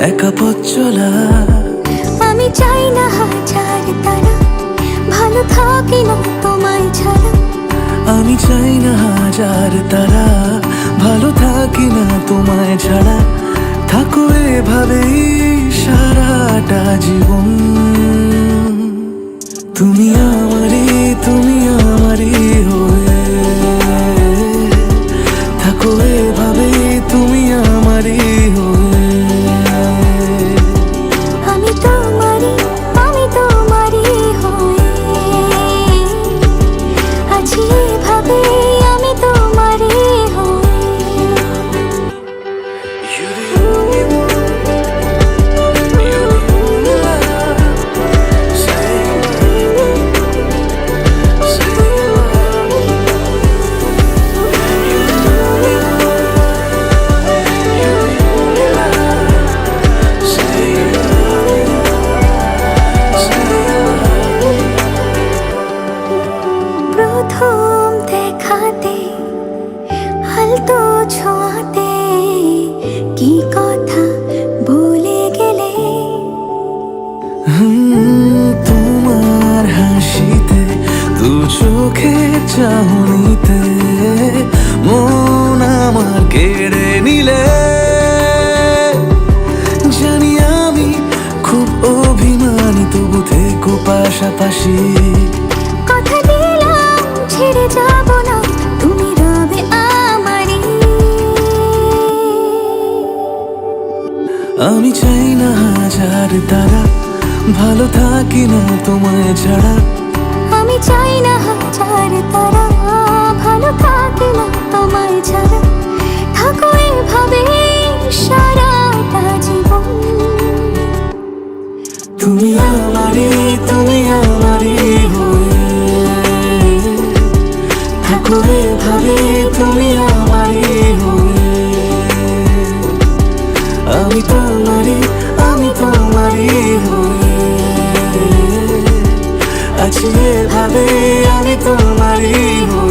একা পথ চলা। আমি চাই না হাজার তারা, ভালো থাকি না তোমায় ছাড়া। আমি চাই না হাজার তারা, ভালো থাকি না তোমায় ছাড়া। থাকো এভাবেই সারাটা জীবন। তুমি আমারই, তুমি আমারই হয়ে থাকো এভাবেই, তুমি আমারই হয়ে। আমি তোমারই, আমি তোমারই হয়ে আছি এভাবে, আমি তোমারই হয়ে। প্রথম দেখাতে হালতো ছোঁয়াতে কি কথা বলে গেলে। তোমার হাসিতে, দু চোখে চাহনিতে মন আমার কেড়ে নিলে। জানি আমি খুব অভিমানী, তবু থেকো পাশাপাশি। কথা দিলাম ছেড়ে যাব না, তুমি রবে আমারই। আমি চাই না হাজার তারা, ভালো থাকি না তোমায় ছাড়া। আমি চাই না হাজার তারা, ভালো থাকি না তোমায় ছাড়া। থাকো এভাবে সারাটা জীবন। তুমি আমারই, তুমি আমারই হয়ে থাকো এভাবে, তুমি আমারই হয়ে। আমি তোমারই, আমি তোমারই হয়ে আছি এভাবে, আমি তোমারই হয়ে।